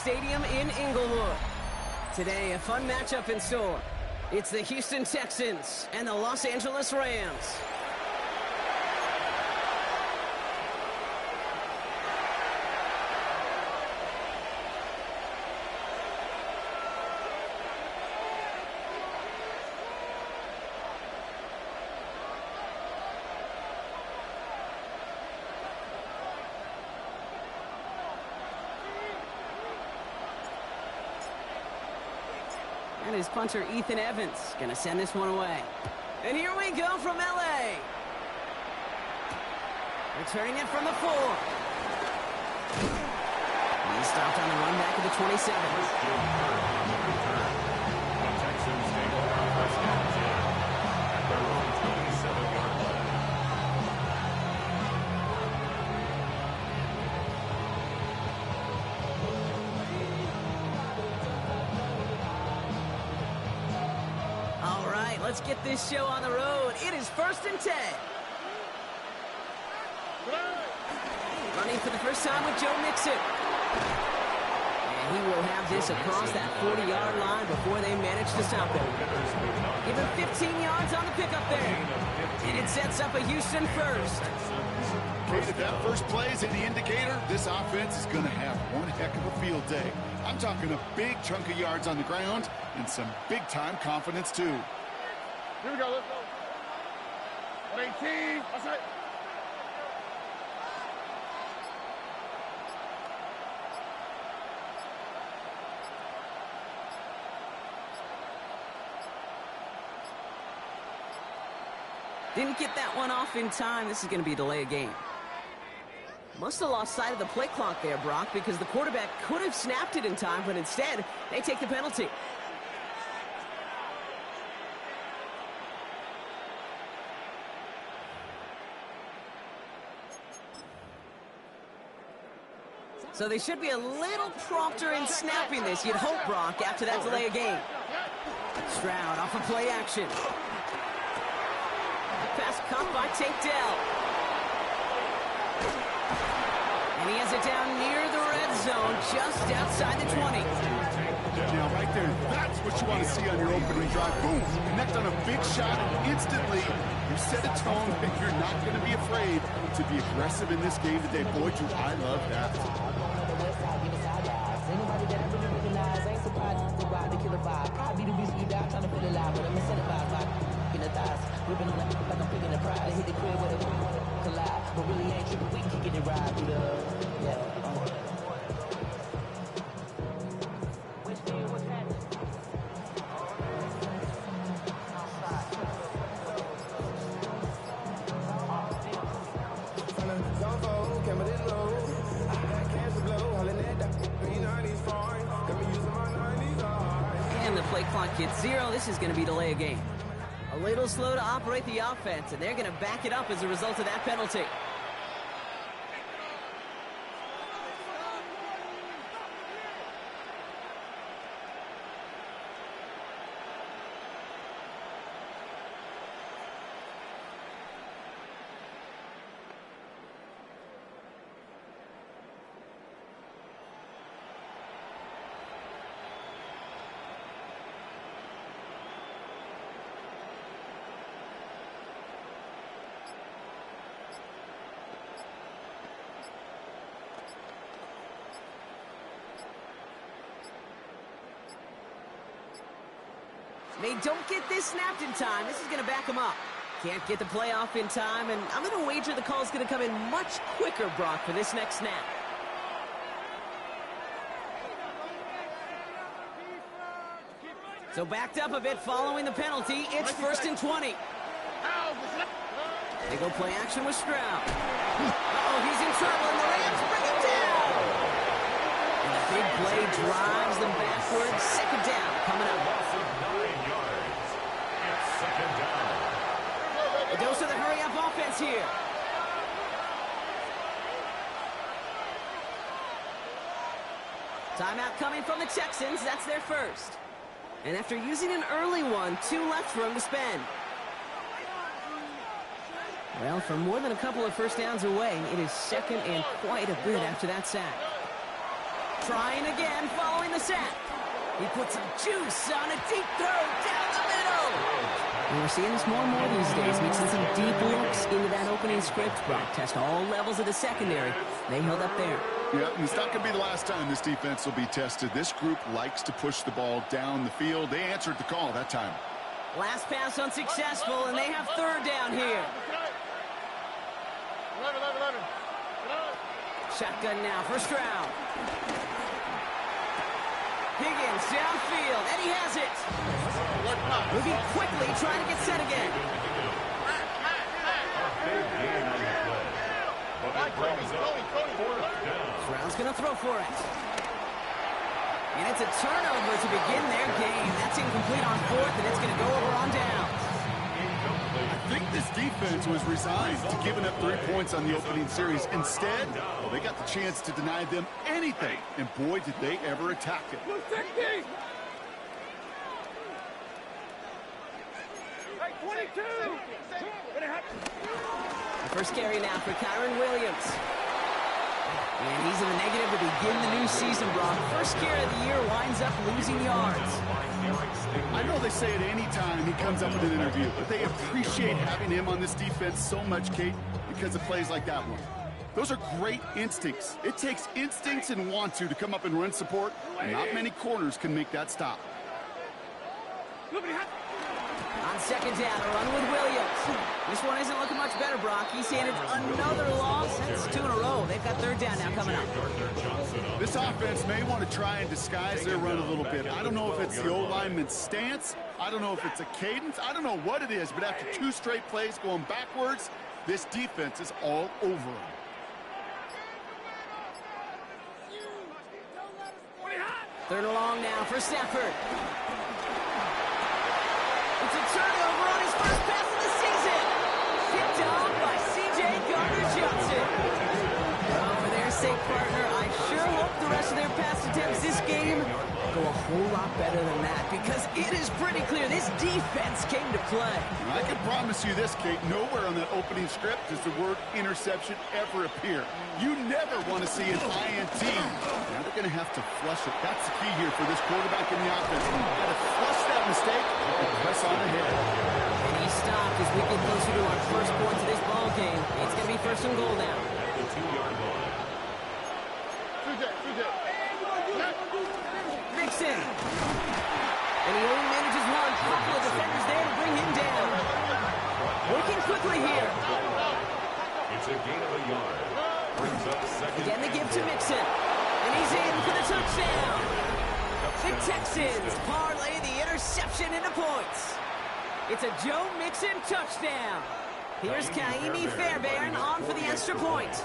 Stadium in Inglewood. Today, a fun matchup in store. It's the Houston Texans and the Los Angeles Rams. And his punter, Ethan Evans, going to send this one away. And here we go from L.A. Returning it from the 4. He stopped on the run back at the 27. Let's get this show on the road. It is 1st and 10. Running for the first time with Joe Mixon. And he will have this across that 40-yard line before they manage to stop him. Give him 15 yards on the pickup there. And it sets up a Houston first. Kate, if that first play is any indicator, this offense is going to have one heck of a field day. I'm talking a big chunk of yards on the ground and some big-time confidence, too. Here we go, let's go. 18, that's it. Didn't get that one off in time. This is going to be a delay of game. Must have lost sight of the play clock there, Brock, because the quarterback could have snapped it in time, but instead, they take the penalty. So they should be a little prompter in snapping this, you'd hope, Brock, after that delay of game. Stroud off of play action. Pass caught by Tate Dell. And he has it down near the red zone, just outside the 20. Now, right there, that's what you want to see on your opening drive. Boom! Connect on a big shot, and instantly you set a tone that you're not going to be afraid to be aggressive in this game today. Boy, do I love that. Anybody that I really recognize ain't surprised to ride the killer vibe. Probably the reason you die trying to feel alive, but I'm incentivized by in the thighs. Ripping on it like I'm picking the pride. Hit the crib with a collide, but really ain't tripping. We can get it right through the Which day was that? And the play clock hits 0. This is going to be delay of game. A little slow to operate the offense, and they're going to back it up as a result of that penalty. They don't get this snapped in time. This is going to back them up. Can't get the play off in time, and I'm going to wager the call is going to come in much quicker, Brock, for this next snap. So backed up a bit following the penalty. It's 1st and 20. They go play action with Stroud. Uh-oh, he's in trouble, and the Rams bring him down. And the big play drives them backwards. 2nd down coming up. A dose of the hurry-up offense here. Timeout coming from the Texans. That's their first. And after using an early one, 2 left for him to spend. Well, for more than a couple of first downs away, it is 2nd and quite a bit after that sack. Trying again following the sack. He puts some juice on a deep throw down the middle. And we're seeing this more and more these days, mixing some deep looks into that opening script. Brock test all levels of the secondary. They held up there. Yeah, and it's not going to be the last time this defense will be tested. This group likes to push the ball down the field. They answered the call that time. Last pass unsuccessful, and they have third down here. 11. Shotgun now, first round. Higgins downfield, and he has it. Moving quickly, trying to get set again. Brown's going to throw for it. And it's a turnover to begin their game. That's incomplete on fourth, and it's going to go over on downs. I think this defense was resigned to giving up 3 points on the opening series. Instead, well, they got the chance to deny them anything, and boy, did they ever attack it. The first carry now for Kyron Williams. And he's in the negative to begin the new season, Brock. First carry of the year winds up losing yards. I know they say it any time he comes up in an interview, but they appreciate having him on this defense so much, Kate, because of plays like that one. Those are great instincts. It takes instincts and want to come up and run support. Not many corners can make that stop. On second down, a run with Williams. This one isn't looking much better, Brock. He's handed another loss. That's 2 in a row. They've got third down now coming up. This offense may want to try and disguise their run a little bit. I don't know if it's the O-lineman's stance. I don't know if it's a cadence. I don't know what it is, but after 2 straight plays going backwards, this defense is all over them. Third and long now for Stafford. It's a turnover on his first pass of the season. Picked off by C.J. Gardner-Johnson. Well, for their sake, partner, I sure hope the rest of their pass attempts this game go a whole lot better than that, because it is pretty clear this defense came to play. I can promise you this, Kate, nowhere on that opening script does the word interception ever appear. You never want to see an INT. Now they're going to have to flush it. That's the key here for this quarterback in the offense. You've got to flush that mistake and press on ahead. And he stopped as we get closer to our first points of this ball game. It's going to be first and goal now. At the 2-yard line. Mixon. And he only manages one. Couple of defenders there to bring him down. Working quickly here. It's a gain of a yard. Brings up second. Again, they give to Mixon. And he's in for the touchdown. The Texans parlay the interception into points. It's a Joe Mixon touchdown. Here's Kaimi Fairbairn on for the extra point.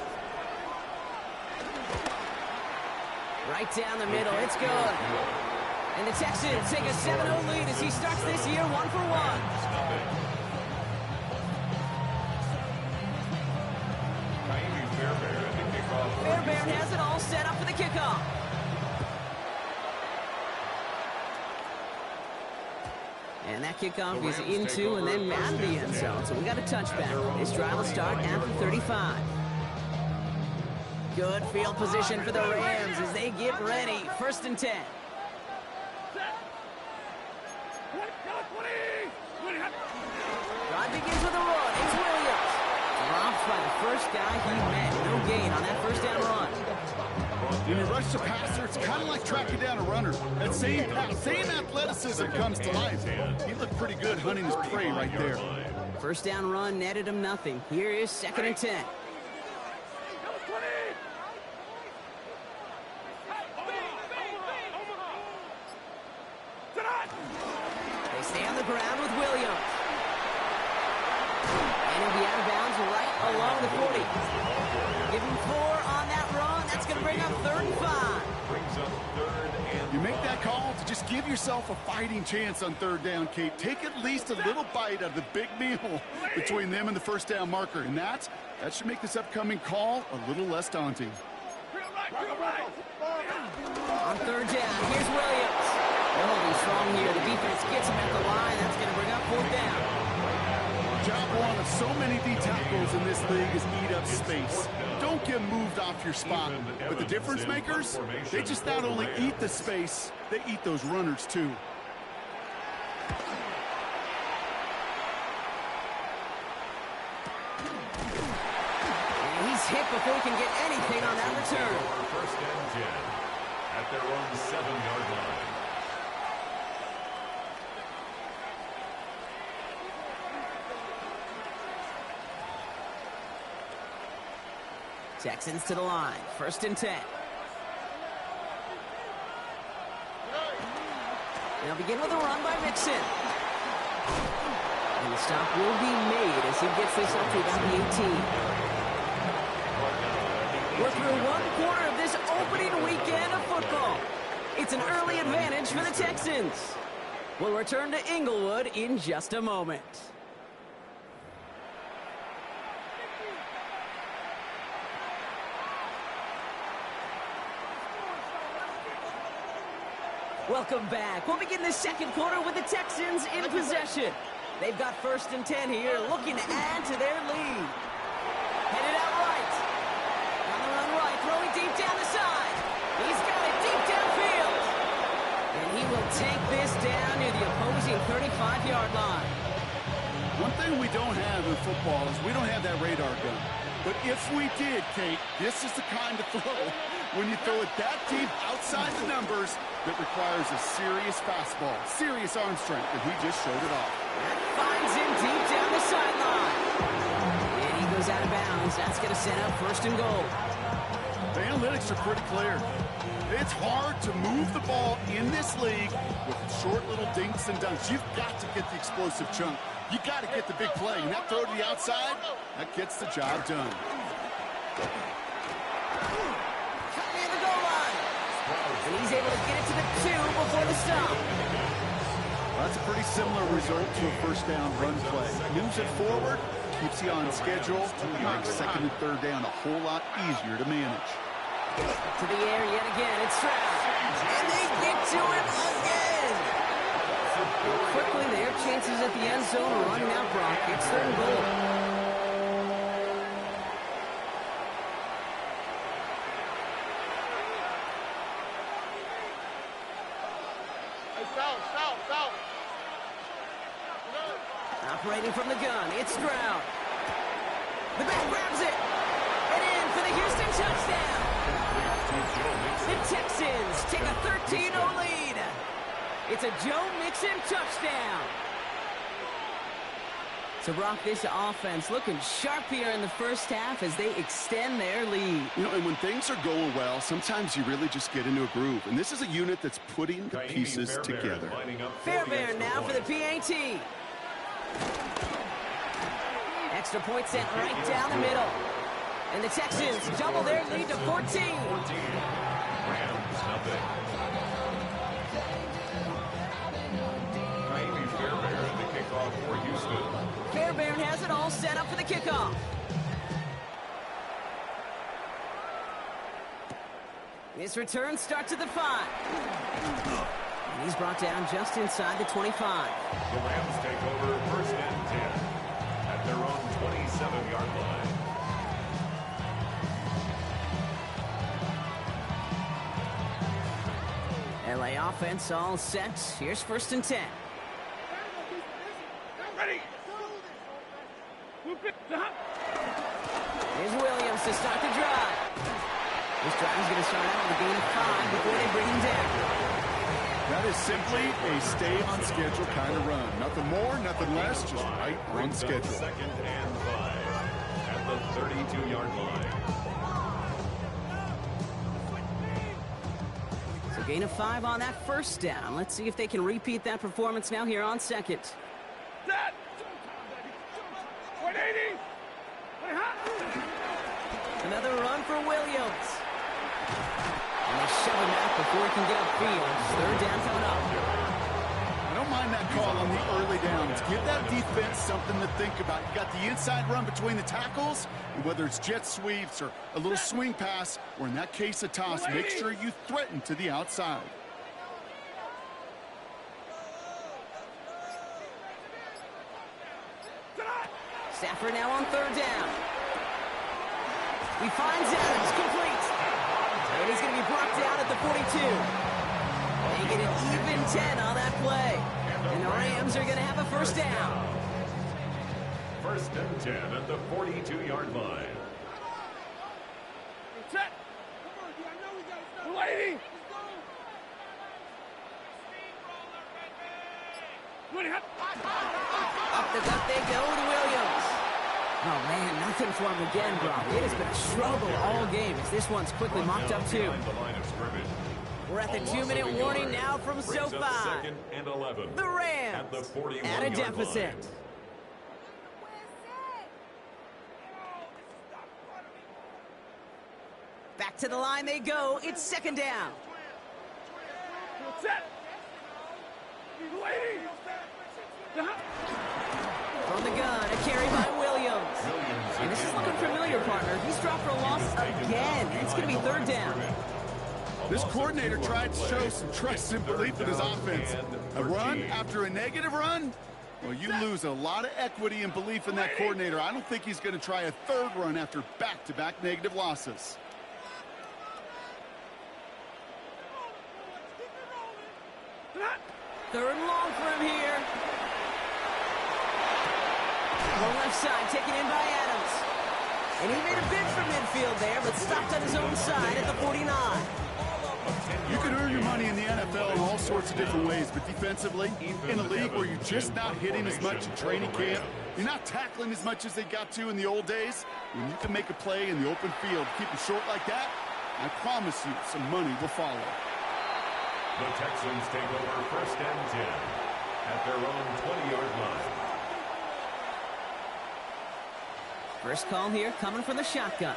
Right down the middle, it's good. And the Texans take a 7-0 lead as he starts this year 1 for 1. Fairbairn has it all set up for the kickoff. And that kickoff is into and then out of the end zone. So we got a touchback. This drive will start after 35. Good field position for the Rams as they get ready. First and 10. Drive begins with a run. It's Williams. Dropped by the first guy he met. No gain on that first down run. When you rush the passer, it's kind of like tracking down a runner. That same athleticism comes to life. He looked pretty good hunting his prey right there. First down run netted him nothing. Here is second and 10. They stay on the ground with Williams. And he'll be out of bounds right along the 40. Give him 4 on that run. That's going to bring up 3rd and 5. You make that call to just give yourself a fighting chance on 3rd down, Kate. Take at least a little bite of the big meal between them and the first down marker. And that should make this upcoming call a little less daunting. On 3rd down, here's Williams. They're holding strong here. The defense gets him at the line. That's going to bring up 4th down. Job one of so many D tackles in this league is eat up space. don't get moved off your spot. But the difference makers, they just not only eat the space, they eat those runners too. And he's hit before he can get anything on that return. First and 10 at their own 7-yard line. Texans to the line. First and 10. They'll begin with a run by Mixon. And the stop will be made as he gets this up to about the 18. We're through one quarter of this opening weekend of football. It's an early advantage for the Texans. We'll return to Inglewood in just a moment. Welcome back. We'll begin the second quarter with the Texans in possession. They've got first and 10 here, looking to add to their lead. Headed out right. On the run right, throwing deep down the side. He's got it deep downfield. And he will take this down near the opposing 35-yard line. One thing we don't have in football is we don't have that radar gun. But if we did, Kate, this is the kind of throw when you throw it that deep outside the numbers that requires a serious fastball, serious arm strength, and he just showed it off. That finds him deep down the sideline. And he goes out of bounds. That's going to set up first and goal. The analytics are pretty clear. It's hard to move the ball in this league with short little dinks and dunks. You've got to get the explosive chunk. You got to get the big play. And that throw to the outside, that gets the job done. Near the goal line. And he's able to get it to the 2 before the stop. Well, that's a pretty similar result to a first down run play. Moves it forward, keeps you on schedule, makes second and third down a whole lot easier to manage. To the air yet again. It's Stroud. And they get to him again. Quickly, their chances at the end zone are running out, Brock. It's third and goal. South. Operating from the gun, it's Stroud. The back grabs it. And in for the Houston touchdown. The Texans take a 13-0 lead. It's a Joe Mixon touchdown. So, Brock, this offense looking sharp here in the first half as they extend their lead. You know, and when things are going well, sometimes you really just get into a groove. And this is a unit that's putting the pieces together. Fairbairn now for the PAT. Extra point sent right down the middle. And the Texans double their lead to 14. Rams, nothing. Fairbairn, the kickoff for Houston. Fairbairn has it all set up for the kickoff. This return starts at the 5. And he's brought down just inside the 25. The Rams take over first and 10 at their own 27-yard line. LA offense all set. Here's first and 10. Ready. Here's Williams to start the drive. This drive is going to start out with a gain of 5 before they bring him down. That is simply a stay-on-schedule kind of run. Nothing more, nothing less, just right on schedule. Second and 5 at the 32-yard line. So gain of 5 on that first down. Let's see if they can repeat that performance now here on second. Set. 180. Another run for Williams. And they shove him back before he can get upfield. Third down coming up. I don't mind that call on the early downs. Give that defense something to think about. You got the inside run between the tackles, and whether it's jet sweeps or a little swing pass, or in that case a toss, make sure you threaten to the outside. Stafford now on third down. He finds Adams, complete. And he's going to be brought down at the 42. They get an even 10 on that play. And the Rams are going to have a first down. First and 10 at the 42-yard line. Check. Lady. Up the gut they go to Williams. Oh, man, nothing for him again, Brock. It has been a struggle all game as this one's quickly mocked up, too. We're at the 2-minute warning now from SoFi. The Rams at a deficit. Back to the line they go. It's second down. From the gun, a carry by Williams. And this is looking familiar, partner. He's dropped for a loss again. It's going to be third down. This coordinator tried to show some trust and belief in his offense. A run after a negative run? Well, you lose a lot of equity and belief in that coordinator. I don't think he's going to try a third run after back-to-back negative losses. Third and long for him here. One left side, taken in by Adams. And he made a bid for midfield there, but stopped on his own side at the 49. You can earn your money in the NFL in all sorts of different ways, but defensively, in a league where you're just not hitting as much in training camp, you're not tackling as much as they got to in the old days, when you can make a play in the open field, keep it short like that, I promise you some money will follow. The Texans take over first and 10 at their own 20-yard line. First call here coming from the shotgun.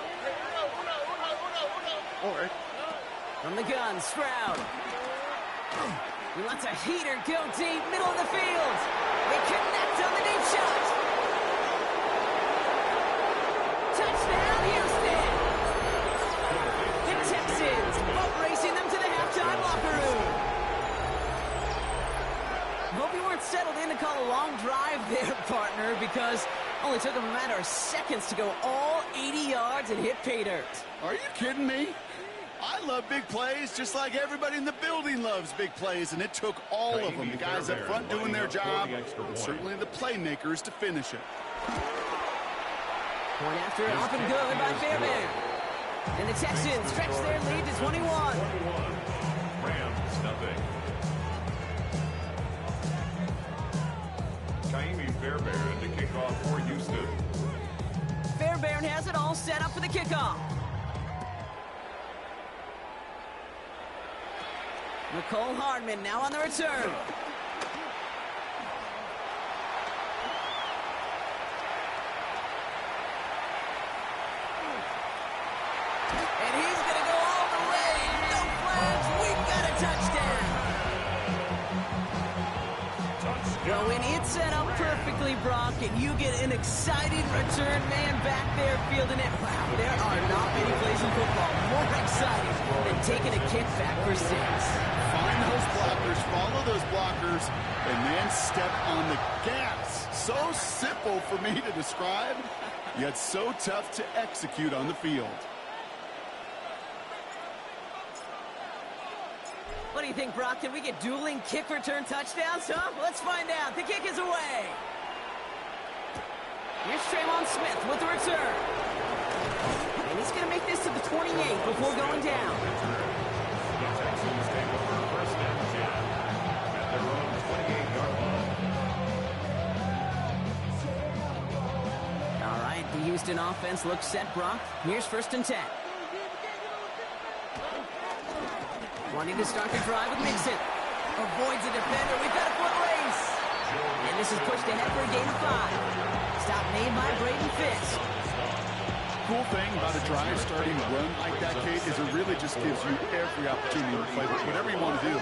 From the gun, Stroud. He lets a heater go deep, middle of the field. They connect on the deep shot. Touchdown, Houston. The Texans boat racing them to the halftime locker room. Hope you weren't settled in to call a long drive there, partner, because only took them a matter of seconds to go all 80 yards and hit pay dirt. Are you kidding me? I love big plays just like everybody in the building loves big plays, and it took all of them, the guys up front doing their job, and certainly the playmakers to finish it. Point after it, up and good by Fairbairn. And the Texans stretch their lead to 21. Rams, nothing. Fairbairn to kick off for Houston. Fairbairn has it all set up for the kickoff. Nicole Hardman now on the return. And he's going to go all the way. No flags. We've got a touchdown. Well, when it's set up perfectly, Brock, and you get an exciting return man back there fielding it, wow, there are not many plays in football more exciting than taking a kick back for 6. Find those blockers, follow those blockers, and then step on the gas. So simple for me to describe, yet so tough to execute on the field. What do you think, Brock? Can we get dueling kick return touchdowns, huh? Let's find out. The kick is away. Here's Trayvon Smith with the return. And he's going to make this to the 28 before going down. The Texans take over first and 10 at their own 28-yard line. All right, the Houston offense looks set, Brock. Here's first and 10. Wanting to start the drive with Mixon. Avoids a defender. We've got a foot race. And this is pushed ahead for a gain of 5. Stop made by Braden Fisk. Cool thing about a drive starting to run like that, Kate, is it really just gives you every opportunity to play whatever you want to do.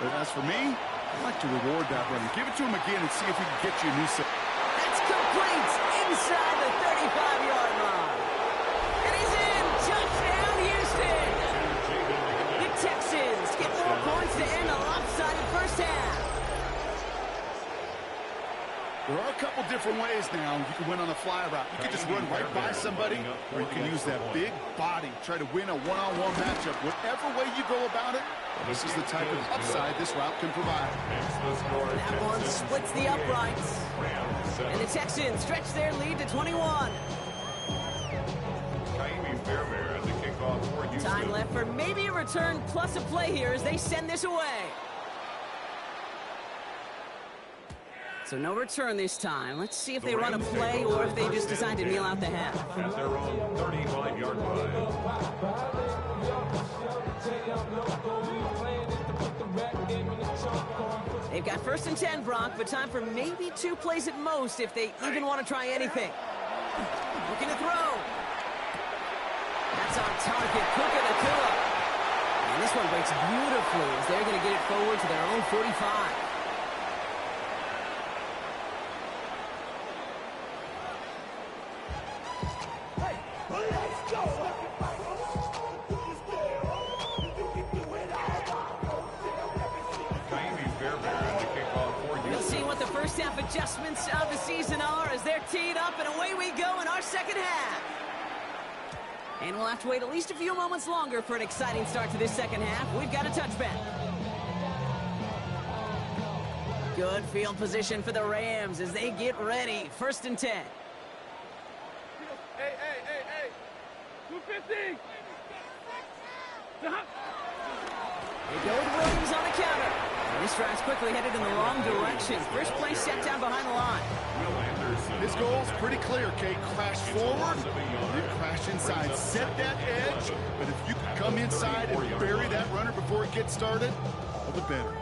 But as for me, I like to reward that run. Give it to him again and see if he can get you a new set. That's complete inside the 35-yard line. And he's in. Touchdown, Houston. The Texans get 4 points to end a lopsided first half. There are a couple different ways now. You can win on a fly route. You can just run right by somebody, or you can use that big body, try to win a one-on-one matchup. Whatever way you go about it, this is the type of upside this route can provide. That one splits the uprights. And the Texans stretch their lead to 21. Time left for maybe a return plus a play here as they send this away. So no return this time. Let's see if they run a play or if they just decide to kneel out the half. At their own 35-yard line. They've got 1st and 10, Brock, but time for maybe 2 plays at most if they even want to try anything. Looking to throw. That's on target. Cooker to Killa. And this one breaks beautifully as they're going to get it forward to their own 45. Half adjustments of the season are as they're teed up, and away we go in our second half. And we'll have to wait at least a few moments longer for an exciting start to this second half. We've got a touchback. Good field position for the Rams as they get ready. 1st and 10. Hey. 250. They go with Williams on the counter. And this drive's quickly headed in the wrong direction. First play set down behind the line. His goal's pretty clear, Kate. Crash forward, then crash inside. Set that edge, but if you can come inside and bury that runner before it gets started, all the better.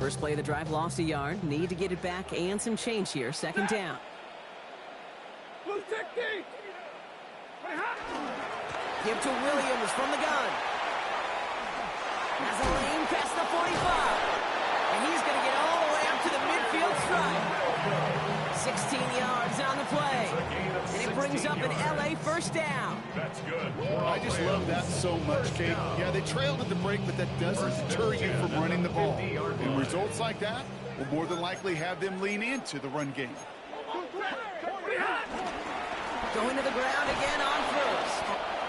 First play of the drive lost a yard. Need to get it back and some change here. 2nd down. Give to Williams from the gun. Has a lane past the 45. And he's going to get all the way up to the midfield stripe. 16 yards on the play. And it brings up an LA 1st down. That's good. I just love that so much, Kate. Yeah, they trailed at the break, but that doesn't deter you from running the ball. And results like that will more than likely have them lean into the run game. Going to the ground again on 1st.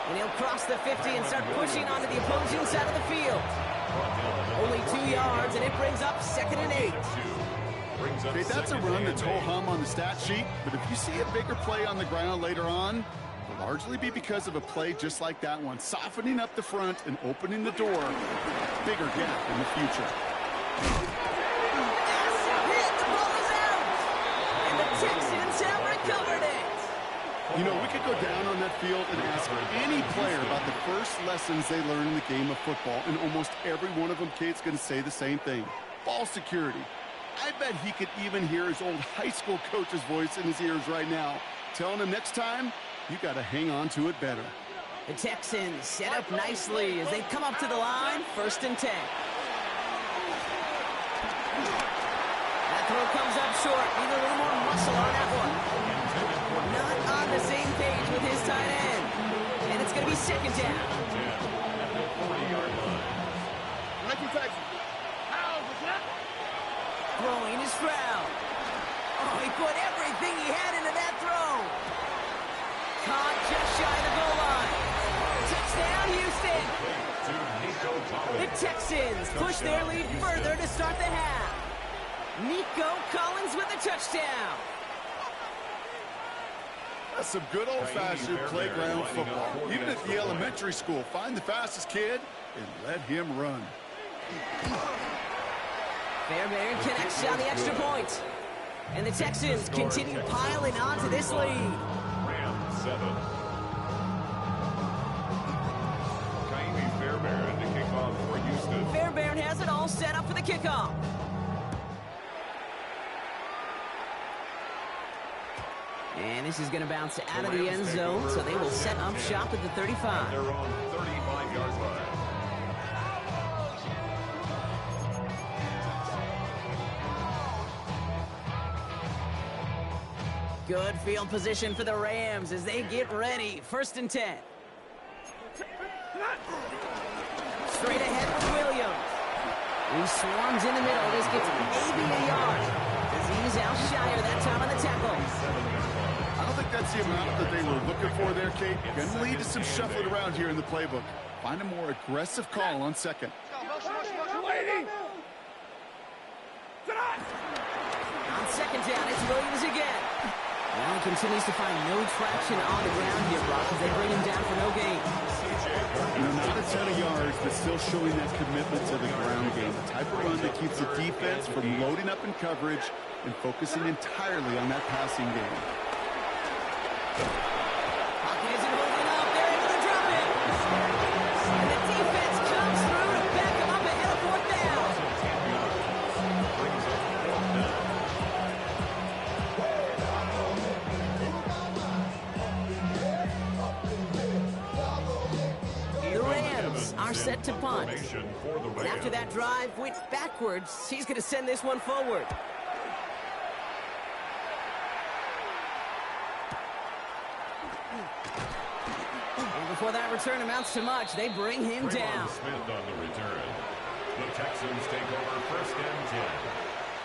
And he'll cross the 50 and start pushing onto the opposing side of the field. Only 2 yards, and it brings up 2nd and 8. Okay, that's a run that's ho-hum on the stat sheet, but if you see a bigger play on the ground later on, it'll largely be because of a play just like that one, softening up the front and opening the door. Bigger gap in the future. Hit, the ball is out! And the Texans have recovered it! You know, we could go down on that field and ask any player about the first lessons they learned in the game of football, and almost every one of them, Kate's going to say the same thing. Ball security. I bet he could even hear his old high school coach's voice in his ears right now, telling him next time, you got to hang on to it better. The Texans set up nicely as they come up to the line. 1st and 10. That throw comes up short. Need a little more muscle on that one. Not on the same page with his tight end. And it's going to be 2nd down. Throwing is Stroud. Oh, he put everything he had into that throw. Caught just shy of the goal line. Touchdown, Houston. The Texans push their lead further to start the half. Nico Collins with a touchdown. That's some good old-fashioned playground football. Even at the elementary school, find the fastest kid and let him run. Fairbairn connects on the extra point. And the Texans continue piling on to this lead. Rams 7. Fairbairn to kick off for Houston. Fairbairn has it all set up for the kickoff. And this is going to bounce out of the end zone, so they will set up shop at the 35. Their own 35-yard line. Good field position for the Rams as they get ready. 1st and 10. Straight ahead with Williams. He swarms in the middle. This gets maybe a yard. As he's outshire that time on the tackle. I don't think that's the amount that they were looking for there, Kate. Going to lead to some shuffling around here in the playbook. Find a more aggressive call on second. On second down, it's Williams again. Well, he continues to find no traction on the ground here, Brock, as they bring him down for no gain. Not a ton of yards, but still showing that commitment to the ground game. The type of run that keeps the defense from loading up in coverage and focusing entirely on that passing game. Pocket isn't holding up. They're able to drop it. And the defense comes through to back him up ahead of fourth down. The Rams are set to punt. And after that drive went backwards, he's going to send this one forward. And before that return amounts to much, they bring him down. Smith on the return. The Texans take over first and 10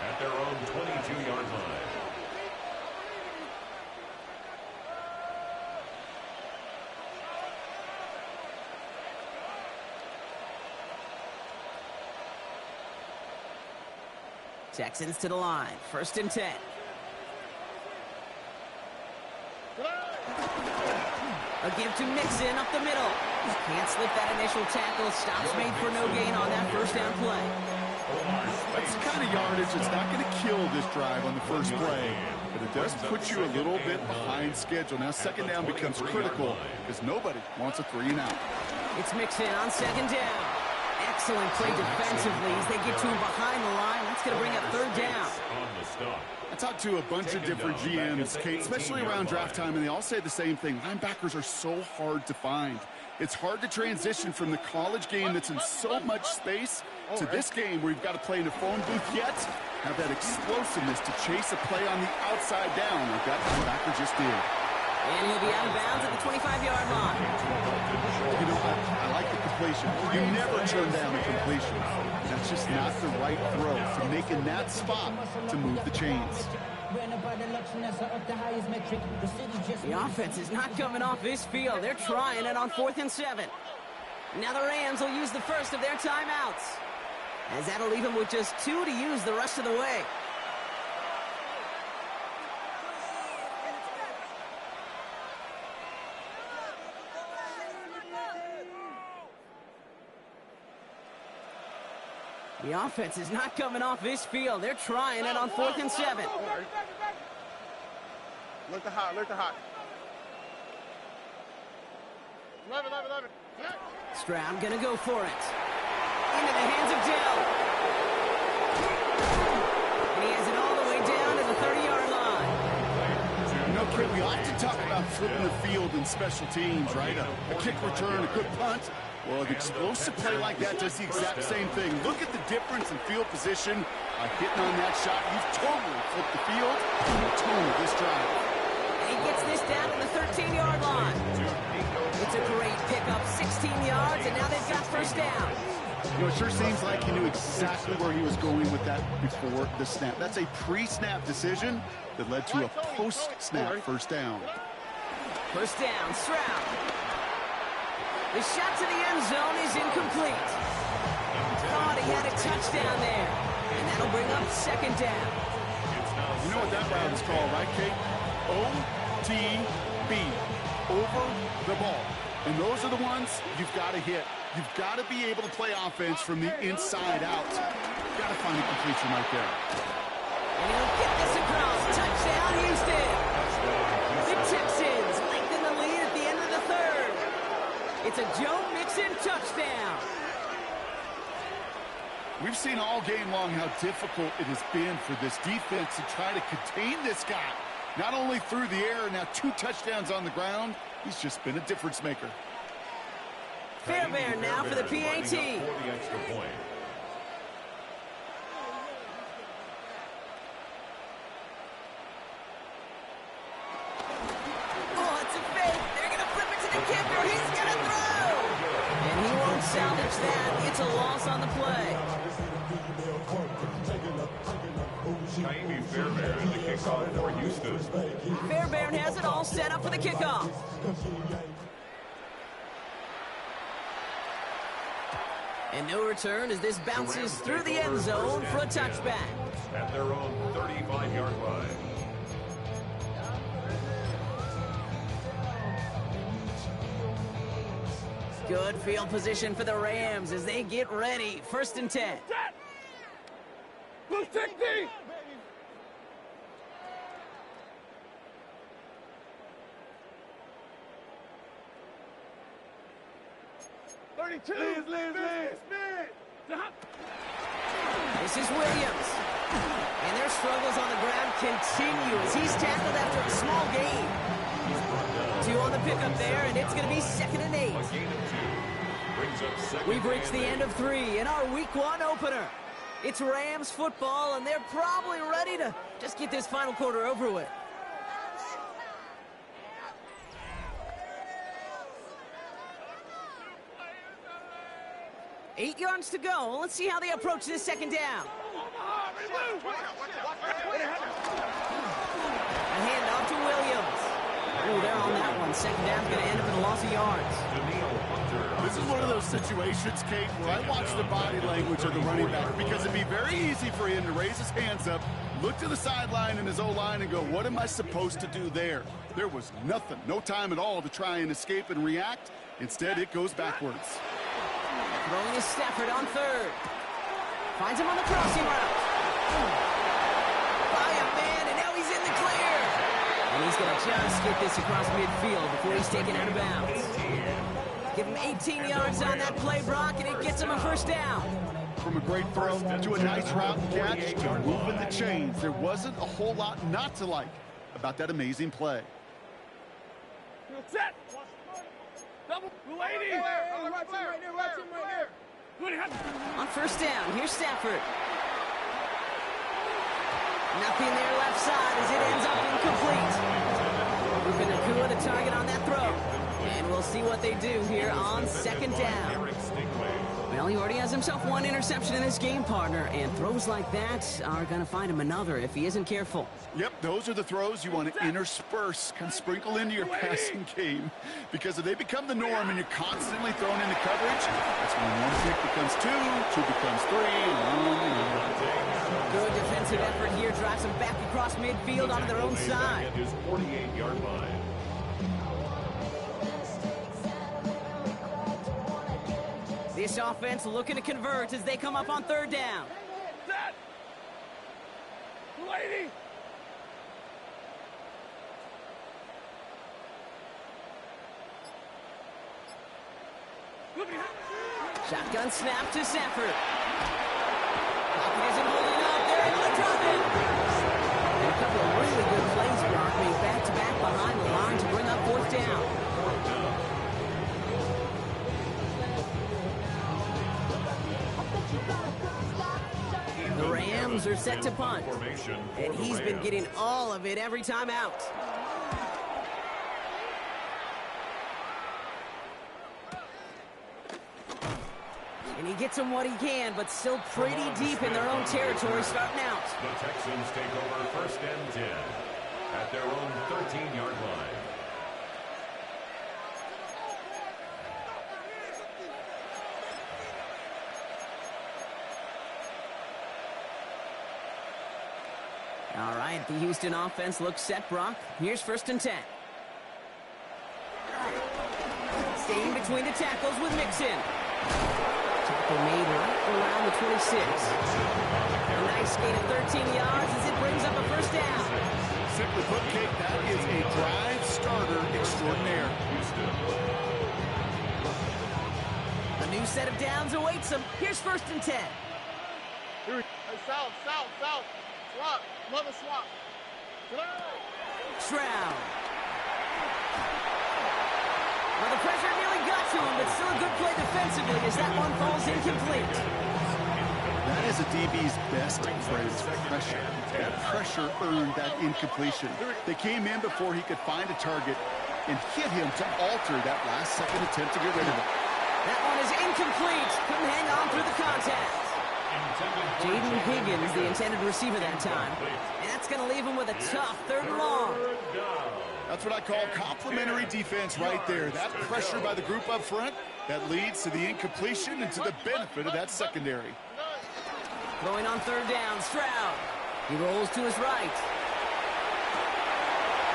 at their own 22-yard line. Texans to the line. First and 10. A give to Mixon up the middle. Can't slip that initial tackle. Stops made for no gain on that first down play. That's the kind of yardage that's not going to kill this drive on the first play, but it does put you a little bit behind schedule. Now second down becomes critical because nobody wants a 3-and-out. It's Mixon on second down. Excellent play defensively as they get to him behind the line. That's going to bring up third down. I talked to a bunch of different GMs, Kate, especially around draft time, and they all say the same thing. Linebackers are so hard to find. It's hard to transition from the college game that's in so much space to this game where you've got to play in a phone booth yet have that explosiveness to chase a play on the outside down like that linebacker just did. And he'll be out of bounds at the 25-yard line. You know, I like the completion. You never turn down a completion. That's just not the right throw. So making that spot to move the chains. The offense is not coming off this field. They're trying it on 4th and 7. Now the Rams will use the first of their timeouts, as that'll leave them with just 2 to use the rest of the way. The offense is not coming off this field. They're trying it on 4th and 7. Look to hot, look to hot. 11. Stroud gonna go for it. Into the hands of Dell. And he has it all the way down to the 30-yard line. You know, Kid, we often talk about flipping the field in special teams, right? A kick return, a good punt. Well, an explosive play like that does the exact same thing. Look at the difference in field position. Hitting on that shot, you've totally flipped the field and the tone of this drive. And he gets this down to the 13-yard line. It's a great pickup, 16 yards, and now they've got first down. You know, it sure seems like he knew exactly where he was going with that before the snap. That's a pre-snap decision that led to a post-snap first down. First down, Stroud. The shot to the end zone is incomplete. Thought he had a touchdown there. And that'll bring up second down. You know what that route is called, right, Kate? OTB. Over the ball. And those are the ones you've got to hit. You've got to be able to play offense from the inside out. You've got to find a completion right there. And he'll get this across. Touchdown, Houston. The Texans lengthen the lead at the end of the third. It's a Joe Mixon touchdown. We've seen all game long how difficult it has been for this defense to try to contain this guy. Not only through the air, now 2 touchdowns on the ground. He's just been a difference maker. Fairbairn now for the PAT. Oh, it's a fake. They're going to flip it to the kicker. He's going to throw. salvage that. It's a loss on the play. Fairbairn, the kickoff for Houston. Fairbairn has it all set up for the kickoff. And no return as this bounces through the end zone for a touchback. At their own 35-yard line. Good field position for the Rams as they get ready. 1st and 10. Blue tick D! 32. This is Williams. And their struggles on the ground continue as he's tackled after a small gain. 2 on the pickup there, and it's going to be 2nd and 8. We've reached the end of 3 in our Week 1 opener. It's Rams football, and they're probably ready to just get this final quarter over with. Eight yards to go. Let's see how they approach this 2nd down. A handoff to Williams. Oh, they're on that one. 2nd down's going to end up in a loss of yards. This is one of those situations, Kate, where I watch the body language of the running back because it'd be very easy for him to raise his hands up, look to the sideline in his O-line and go, what am I supposed to do there? There was nothing, no time at all to try and escape and react. Instead, it goes backwards. Throwing is Stafford on 3rd. Finds him on the crossing route. By a man, and now he's in the clear. And he's going to just get this across midfield before he's taken out of bounds. Give him 18 yards on that play, Brock, and it gets him a 1st down. From a great throw to a nice route catch to moving the chains, there wasn't a whole lot not to like about that amazing play. Set! Double! Lady! Watch him right there! Watch him right there! On 1st down, here's Stafford. Nothing there left side as it ends up incomplete. Ruben Nakua the target on that throw. And we'll see what they do here on 2nd down. Well, he already has himself 1 interception in this game, partner, and throws like that are going to find him another if he isn't careful. Yep, those are the throws you want to intersperse, kind of sprinkle into your passing game, because if they become the norm and you're constantly thrown into coverage, that's when 1 pick becomes 2, 2 becomes 3, and on. Good defensive effort here, drives them back across midfield onto their own side. His 48-yard line. This offense looking to convert as they come up on 3rd down. Set! Lady! Shotgun snap to Stafford. Pocket isn't holding up. They're able to drop it. And a couple of really good plays, Brock, being back-to-back behind the line to bring up 4th down. The Rams are set to punt, and he's been getting all of it every time out. And he gets him what he can, but still pretty deep in their own territory starting out. The Texans take over 1st and 10 at their own 13-yard line. All right, the Houston offense looks set, Brock. Here's 1st and 10. Staying between the tackles with Mixon. Tackle made right around the 26. A nice gain of 13 yards as it brings up a 1st down. Simply put, Kate, that is a drive starter extraordinaire. A new set of downs awaits them. Here's 1st and 10. Hey, south! Swap! Mother swap! Stroud. Well, the pressure nearly got to him, but still a good play defensively as that one falls incomplete. That is a DB's best phrase, pressure. That pressure earned that incompletion. They came in before he could find a target and hit him to alter that last-second attempt to get rid of it. That one is incomplete. Couldn't hang on through the contact. Jaden Higgins, the intended receiver that time. And that's going to leave him with a tough 3rd and long. That's what I call complimentary defense right there. That pressure by the group up front, that leads to the incompletion and to the benefit of that secondary. Throwing on 3rd down, Stroud. He rolls to his right.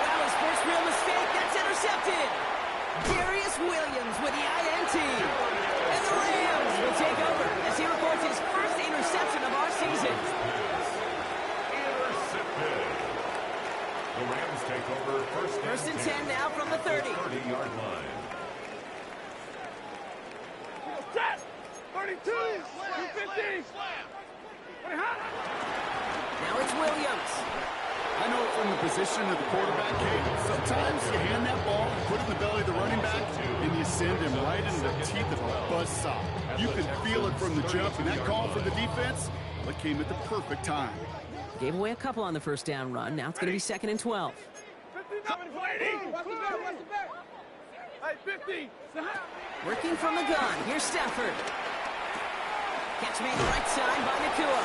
Well, his first real mistake, that's intercepted. Darius Williams with the INT. And the Rams will take over as he records his first interception of our season. Intercepted. The Rams take over first and 10 now from the 30. 30-yard line. Set! 32! 250! Now it's Williams. I know from the position of the quarterback, Kate, sometimes you hand that ball, put it in the belly of the running back, and you send him right into the teeth of a buzzsaw. You can feel it from the jump, and that call from the defense, well, it came at the perfect time. Gave away a couple on the first down run. Now it's going to be 2nd and 12. 50! Working from the gun. Here's Stafford. Catch made right side by Nakua.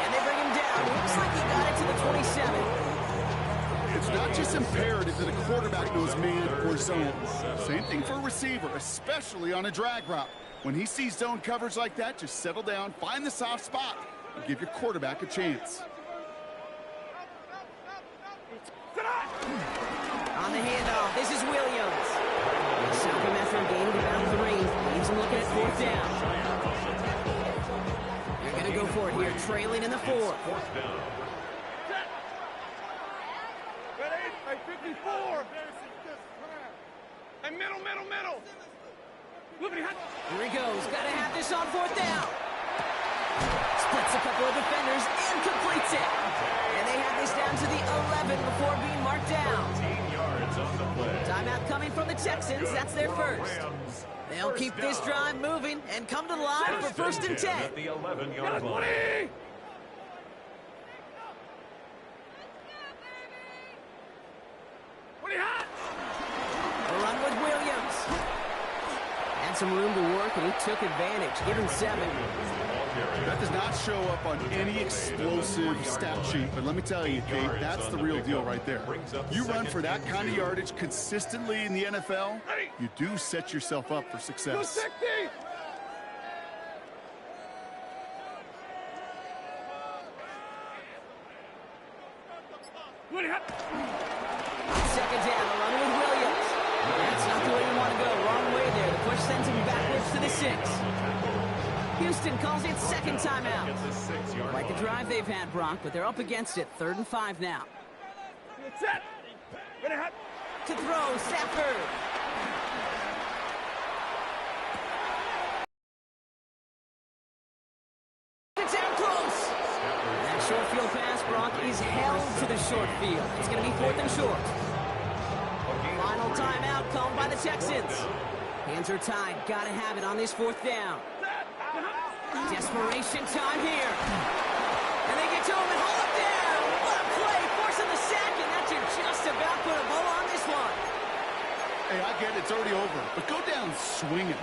And they bring him down. Looks like he got it to the 27. It's not just imperative that a quarterback knows man or zone. Same thing for a receiver, especially on a drag route. When he sees zone coverage like that, just settle down, find the soft spot, and give your quarterback a chance. On the handoff, this is Williams. They stop him after a gain of about 3. Leaves him looking at 4th down. They're going to go for it here, trailing in the 4th. Ready? 54! And middle! Here he goes. Got to have this on 4th down. Splits a couple of defenders and completes it. And they have this down to the 11 before being marked down. 18 yards on the play. Timeout coming from the Texans. That's their first. They'll keep this drive moving and come to the line for 1st and 10. At the 11-yard line. A run with Williams. Had some room to work, and he took advantage, given 7. That does not show up on any explosive stat sheet, but let me tell you, Kate, that's the real deal right there. You run for that kind of yardage consistently in the NFL, you do set yourself up for success. 2nd down, a run with Williams. That's not the way you want to go. Wrong way there. The push sends him backwards to the 6. Houston calls it 2nd timeout. Like the drive they've had, Brock, but they're up against it. 3rd and 5 now. Set! To throw, Stafford. It's out close. That short field pass, Brock, is held to the short field. It's going to be 4th and short. Final timeout called by the Texans. Hands are tied. Got to have it on this 4th down. Desperation time here. And they get to him and hold him down. What a play, forcing the sack, and that should just about put a bow on this one. Hey, I get it, it's already over, but go down swinging.